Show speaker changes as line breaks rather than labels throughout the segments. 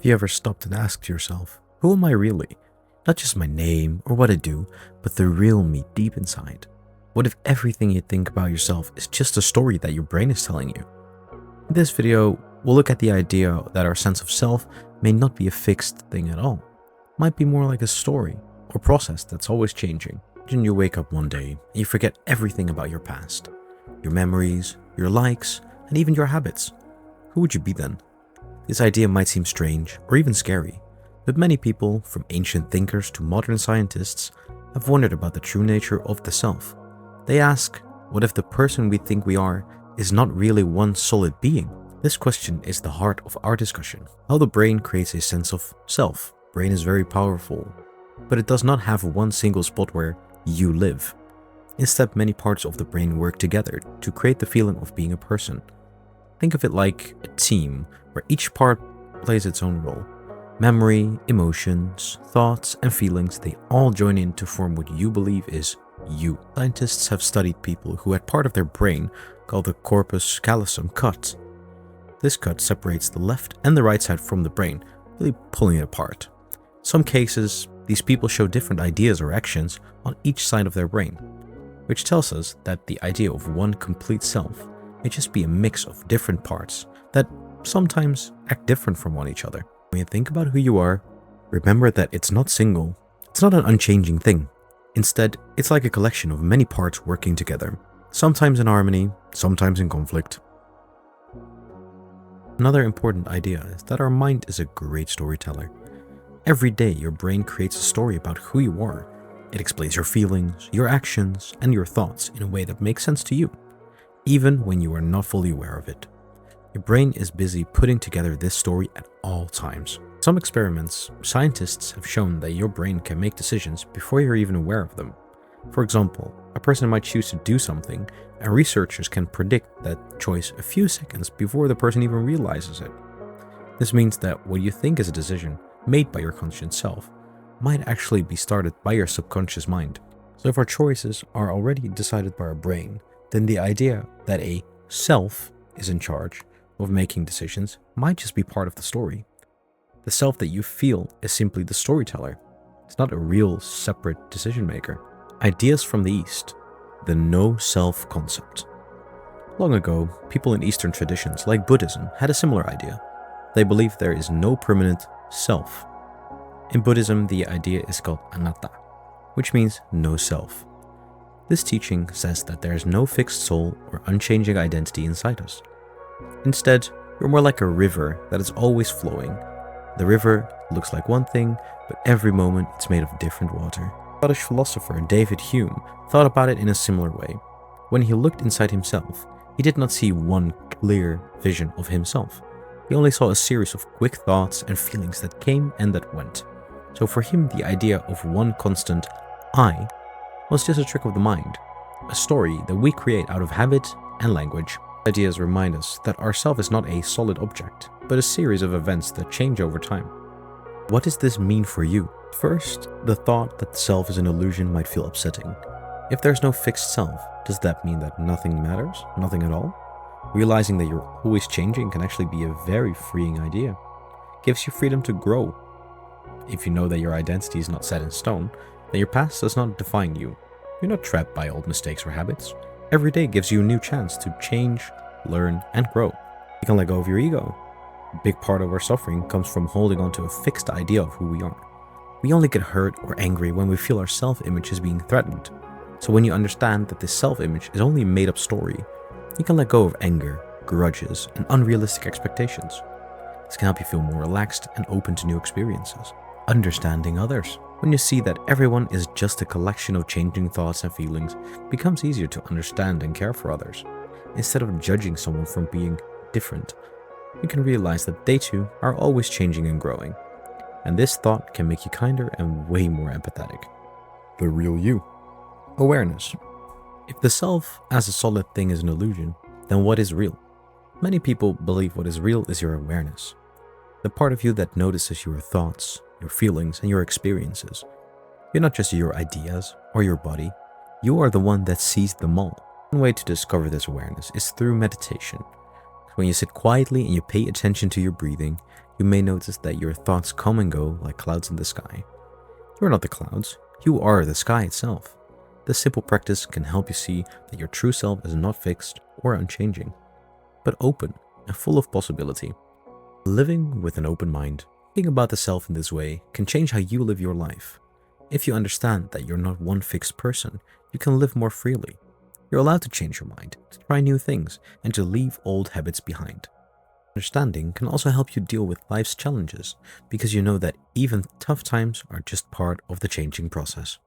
Have you ever stopped and asked yourself, who am I really? Not just my name or what I do, but the real me deep inside. What if everything you think about yourself is just a story that your brain is telling you? In this video, we'll look at the idea that our sense of self may not be a fixed thing at all. It might be more like a story or process that's always changing. Imagine you wake up one day and you forget everything about your past, your memories, your likes, and even your habits. Who would you be then? This idea might seem strange or even scary, but many people, from ancient thinkers to modern scientists, have wondered about the true nature of the self. They ask, what if the person we think we are is not really one solid being? This question is the heart of our discussion. How the brain creates a sense of self. Brain is very powerful, but it does not have one single spot where you live. Instead, many parts of the brain work together to create the feeling of being a person. Think of it like a team where each part plays its own role. Memory, emotions, thoughts, and feelings, they all join in to form what you believe is you. Scientists have studied people who had part of their brain called the corpus callosum cut. This cut separates the left and the right side from the brain, really pulling it apart. In some cases, these people show different ideas or actions on each side of their brain, which tells us that the idea of one complete self may just be a mix of different parts that sometimes act different from one each other. When you think about who you are, remember that it's not single, it's not an unchanging thing. Instead, it's like a collection of many parts working together, sometimes in harmony, sometimes in conflict. Another important idea is that our mind is a great storyteller. Every day, your brain creates a story about who you are. It explains your feelings, your actions, and your thoughts in a way that makes sense to you, even when you are not fully aware of it. Your brain is busy putting together this story at all times. In some experiments, scientists have shown that your brain can make decisions before you're even aware of them. For example, a person might choose to do something, and researchers can predict that choice a few seconds before the person even realizes it. This means that what you think is a decision made by your conscious self might actually be started by your subconscious mind. So if our choices are already decided by our brain, then the idea that a self is in charge of making decisions might just be part of the story. The self that you feel is simply the storyteller. It's not a real separate decision maker. Ideas from the East, the no-self concept. Long ago, people in Eastern traditions like Buddhism had a similar idea. They believed there is no permanent self. In Buddhism, the idea is called anatta, which means no self. This teaching says that there is no fixed soul or unchanging identity inside us. Instead, you're more like a river that is always flowing. The river looks like one thing, but every moment it's made of different water. Scottish philosopher David Hume thought about it in a similar way. When he looked inside himself, he did not see one clear vision of himself. He only saw a series of quick thoughts and feelings that came and that went. So for him, the idea of one constant I was just a trick of the mind, a story that we create out of habit and language. Ideas remind us that our self is not a solid object, but a series of events that change over time. What does this mean for you? First, the thought that self is an illusion might feel upsetting. If there's no fixed self, does that mean that nothing matters? Nothing at all? Realizing that you're always changing can actually be a very freeing idea. It gives you freedom to grow. If you know that your identity is not set in stone, then your past does not define you. You're not trapped by old mistakes or habits. Every day gives you a new chance to change, learn, and grow. You can let go of your ego. A big part of our suffering comes from holding on to a fixed idea of who we are. We only get hurt or angry when we feel our self-image is being threatened. So when you understand that this self-image is only a made-up story, you can let go of anger, grudges, and unrealistic expectations. This can help you feel more relaxed and open to new experiences. Understanding others. When you see that everyone is just a collection of changing thoughts and feelings, it becomes easier to understand and care for others. Instead of judging someone from being different, you can realize that they too are always changing and growing. And this thought can make you kinder and way more empathetic. The real you. Awareness. If the self as a solid thing is an illusion, then what is real? Many people believe what is real is your awareness. The part of you that notices your thoughts, your feelings, and your experiences. You're not just your ideas or your body, you are the one that sees them all. One way to discover this awareness is through meditation. When you sit quietly and you pay attention to your breathing, You may notice that your thoughts come and go like clouds in the sky. You are not the clouds, you are the sky itself. This simple practice can help you see that your true self is not fixed or unchanging, but open and full of possibility. Living with an open mind, thinking about the self in this way, can change how you live your life. If you understand that you're not one fixed person, you can live more freely. You're allowed to change your mind, to try new things, and to leave old habits behind. Understanding can also help you deal with life's challenges, because you know that even tough times are just part of the changing process.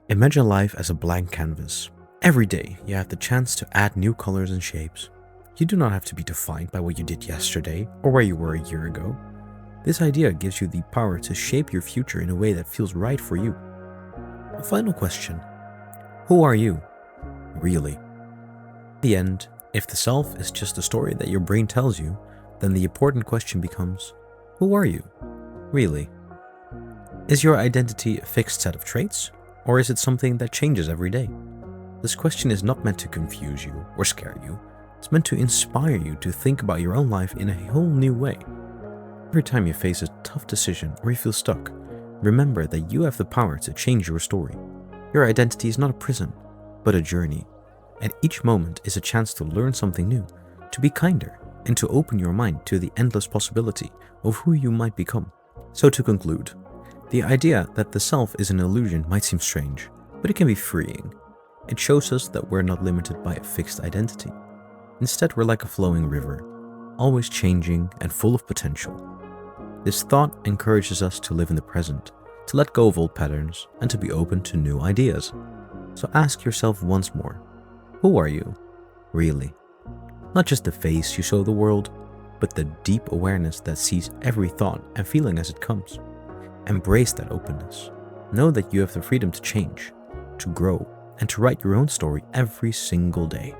Imagine life as a blank canvas. Every day, you have the chance to add new colors and shapes. You do not have to be defined by what you did yesterday or where you were a year ago. This idea gives you the power to shape your future in a way that feels right for you. A final question. Who are you, really? In the end, if the self is just a story that your brain tells you, then the important question becomes, who are you, really? Is your identity a fixed set of traits, or is it something that changes every day? This question is not meant to confuse you or scare you. It's meant to inspire you to think about your own life in a whole new way. Every time you face a tough decision or you feel stuck, remember that you have the power to change your story. Your identity is not a prison, but a journey. And each moment is a chance to learn something new, to be kinder, and to open your mind to the endless possibility of who you might become. So to conclude, the idea that the self is an illusion might seem strange, but it can be freeing. It shows us that we're not limited by a fixed identity. Instead, we're like a flowing river, always changing and full of potential. This thought encourages us to live in the present, to let go of old patterns, and to be open to new ideas. So ask yourself once more, who are you, really? Not just the face you show the world, but the deep awareness that sees every thought and feeling as it comes. Embrace that openness. Know that you have the freedom to change, to grow, and to write your own story every single day.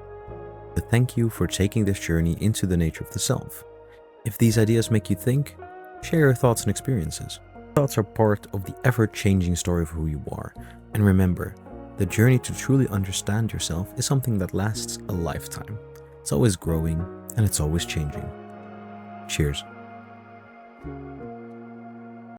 But thank you for taking this journey into the nature of the self. If these ideas make you think, share your thoughts and experiences. Thoughts are part of the ever-changing story of who you are. And remember, the journey to truly understand yourself is something that lasts a lifetime. It's always growing and it's always changing. Cheers.